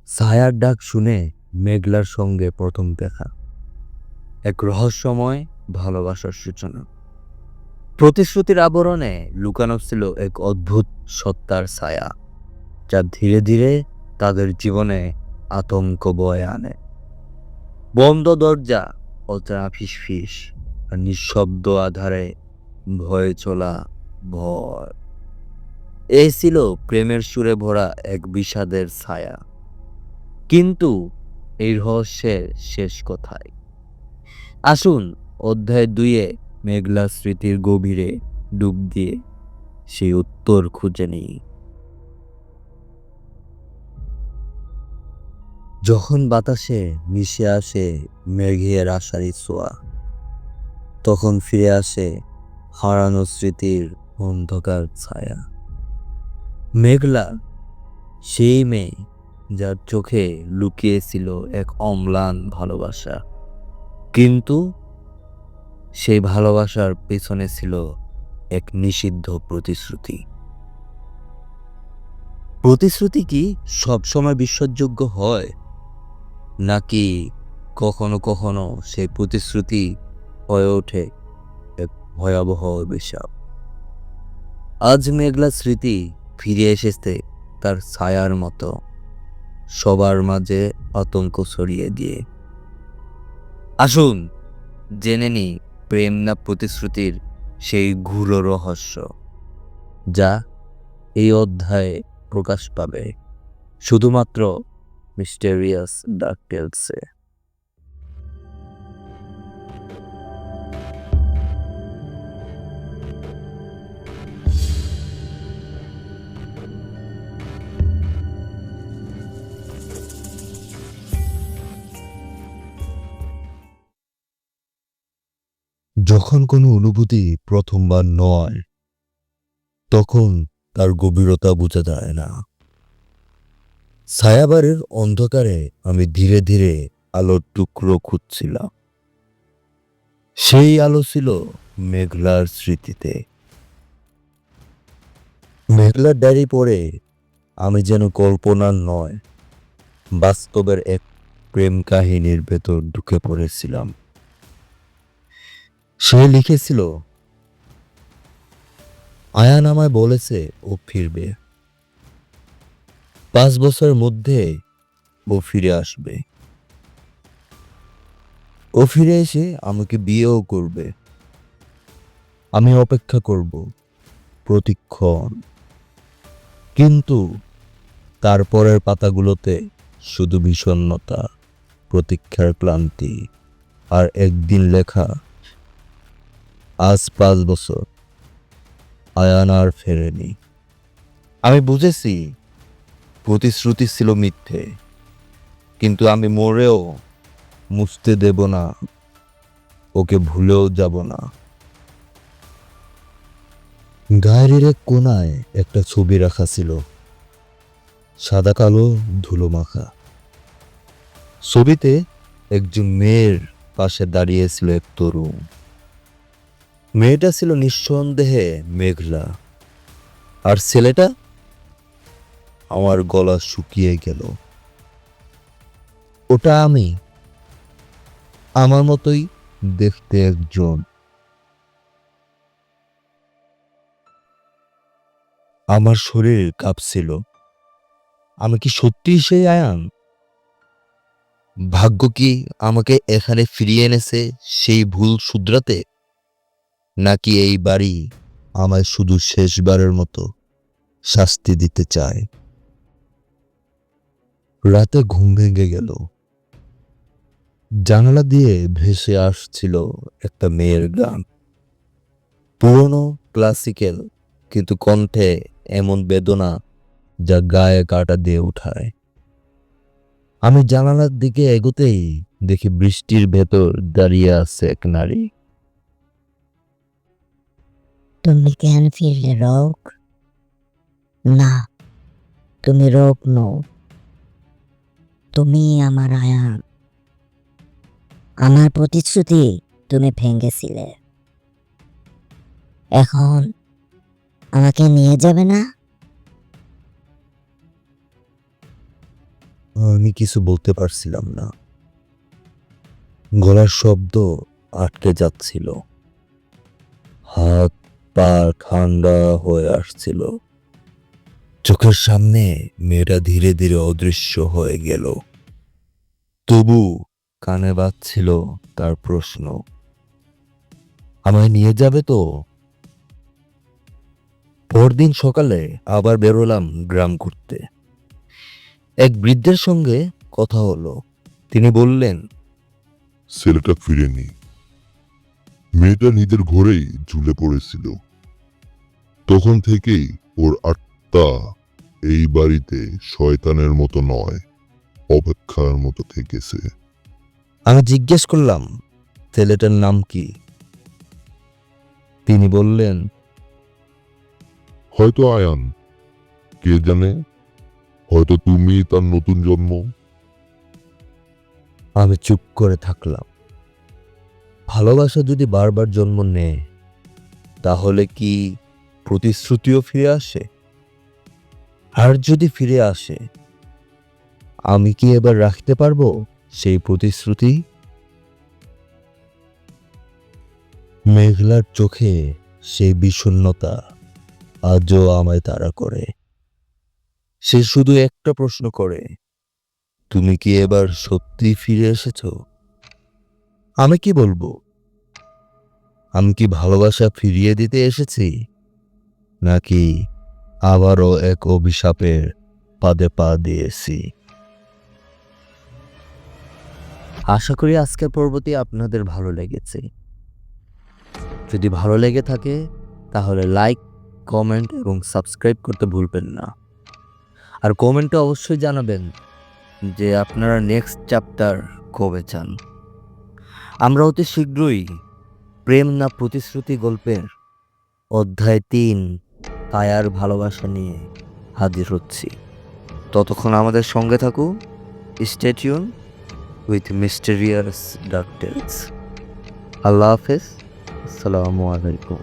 ছায়ার ডাক শুনে মেঘলার সঙ্গে প্রথম দেখা, এক রহস্যময় ভালোবাসার সূচনা। প্রতিশ্রুতির আবরণে লুকানো ছিল এক অদ্ভুত সত্তার ছায়া, যা ধীরে ধীরে তাদের জীবনে আতঙ্ক বয়ে আনে। বন্ধ দরজা, অচেনা ফিসফিস আর নিঃশব্দ আধারে ভয়ে চলা ভয়, এই ছিল প্রেমের সুরে ভরা এক বিষাদের ছায়া। কিন্তু এই রহস্যের শেষ কোথায়? আসুন অধ্যায় 2-এ মেঘলা স্মৃতির গভীরে ডুব দিয়ে সেই উত্তর খুঁজে নিই। যখন বাতাসে মিশে আসে মেঘের আষাঢ়ি ছোঁয়া, তখন ফিরে আসে হারানো স্মৃতির অন্ধকার ছায়া। মেঘলা সেই মেয়ে যার চোখে লুকিয়েছিল এক অম্লান ভালোবাসা, কিন্তু সেই ভালোবাসার পেছনে ছিল এক নিষিদ্ধ প্রতিশ্রুতি। প্রতিশ্রুতি কি সবসময় বিশ্বাসযোগ্য হয়, নাকি কখনো কখনো সেই প্রতিশ্রুতি হয়ে ওঠে এক ভয়াবহ অভিশাপ? আজ মেঘলা স্মৃতি ফিরে এসেছে তার ছায়ার মতো, সবার মাঝে আতঙ্ক ছড়িয়ে দিয়ে। আসুন জেনে নি প্রেম না প্রতিশ্রুতির সেই গূঢ় রহস্য, যা এই অধ্যায়ে প্রকাশ পাবে শুধুমাত্র মিস্টেরিয়াস ডার্ক টেলসে। যখন কোনো অনুভূতি প্রথমবার নয়, তখন তার গভীরতা বোঝা যায় না। ছায়াবাড়ির অন্ধকারে আমি ধীরে ধীরে আলোর টুকরো খুঁজছিলাম। সেই আলো ছিল মেঘলার স্মৃতিতে। মেঘলার ডায়েরি পড়ে আমি যেন কল্পনার নয়, বাস্তবের এক প্রেম কাহিনীর ভেতর ঢুকে পড়েছিলাম। সে লিখেছিল, আয়ান আমায় বলেছে ও ফিরবে, 5 বছরের মধ্যে ও ফিরে আসবে। ও ফিরে এসে আমাকে বিয়েও করবে। আমি অপেক্ষা করব প্রতিক্ষণ। কিন্তু তারপরের পাতাগুলোতে শুধু বিষণ্ণতা, প্রতীক্ষার ক্লান্তি আর একদিন লেখা, আজ 5 বছর আয়ান আর ফেরেনি। আমি বুঝেছি প্রতিশ্রুতি ছিল মিথ্যে, কিন্তু আমি মরেও মুছতে দেব না, ওকে ভুলেও যাব না। ডায়েরির এক কোনায় একটা ছবি রাখা ছিল, সাদা কালো ধুলো মাখা। ছবিতে একজন মেয়ের পাশে দাঁড়িয়েছিল এক তরুণ। মেয়েটা ছিল নিঃসন্দেহে মেঘলা, আর ছেলেটা আমার গলা শুকিয়ে গেল। ওটা আমি, আমার মতোই দেখতে একজন। আমার শরীর কাঁপছিল। আমি কি সত্যিই সেই আয়ান? ভাগ্য কি আমাকে এখানে ফিরিয়ে এনেছে সেই ভুল শুধরাতে, নাকি এই বাড়ি আমায় শুধু শেষবারের মতো শাস্তি দিতে চায়? রাতে ঘুম ভেঙে গেল। জানালা দিয়ে ভেসে আসছিল একটা মেয়ের গান, পুরনো ক্লাসিক্যাল, কিন্তু কণ্ঠে এমন বেদনা যা গায়ে কাঁটা দিয়ে উঠায়। আমি জানালার দিকে এগোতেই দেখি বৃষ্টির ভেতর দাঁড়িয়ে আছে এক নারী। তুমি কেন ফিরলে রোগ? না, তুমি রোগ নও, তুমি আমার আয়ান। আমার প্রতিশ্রুতি তুমি ভেঙেছিলে, এখন আমাকে নিয়ে যাবে না? আমি কিছু বলতে পারছিলাম না। গলার শব্দ আটকে যাচ্ছিল, হাত পা ঠান্ডা হয়ে আসছিল। চোখের সামনে মেয়েটা ধীরে ধীরে অদৃশ্য হয়ে গেল। তবু কানে বাজছিল তার প্রশ্ন, আমায় নিয়ে যাবে তো? পরদিন সকালে আবার বেরোলাম গ্রাম ঘুরতে। এক বৃদ্ধের সঙ্গে কথা হলো। তিনি বললেন, ছেলেটা ফিরেনি। মেয়েটা নিজের ঘরেই ঝুলে পড়েছিল। তখন থেকেই ওর আত্মা এই বাড়িতে শয়তানের মতো নয়, অপেক্ষার মতো থেকেছে। আমি জিজ্ঞেস করলাম, ছেলেটার নাম কি? তিনি বললেন, হয়তো আয়ান, কে জানে, হয়তো তুমি তার নতুন জন্ম। আমি চুপ করে থাকলাম। ভালোবাসা যদি বারবার জন্ম নেয়, তাহলে কি প্রতিশ্রুতিও ফিরে আসে? আর যদি ফিরে আসে, আমি কি এবার রাখতে পারবো সেই প্রতিশ্রুতি? মেঘলার চোখে সেই বিষণ্ণতা আজও আমায় তাড়া করে। সে শুধু একটা প্রশ্ন করে, তুমি কি এবার সত্যি ফিরে এসেছো? আমি কি বলবো? আমি কি ভালোবাসা ফিরিয়ে দিতে এসেছি, নাকি আবারও এক অভিশাপের পাদে পা দিয়েছি? আশা করি আজকের পর্বটি আপনাদের ভালো লেগেছে। যদি ভালো লেগে থাকে তাহলে লাইক, কমেন্ট এবং সাবস্ক্রাইব করতে ভুলবেন না। আর কমেন্টে অবশ্যই জানাবেন যে আপনারা নেক্সট চ্যাপ্টার কবে চান। আমরা অতি শীঘ্রই প্রেম না প্রতিশ্রুতি গল্পের অধ্যায় 3 কায়ার ভালোবাসা নিয়ে হাজির হচ্ছি। ততক্ষণ আমাদের সঙ্গে থাকুন। Stay tune with mysterious dark tales. আল্লাহ হাফেজ। আসসালামু আলাইকুম।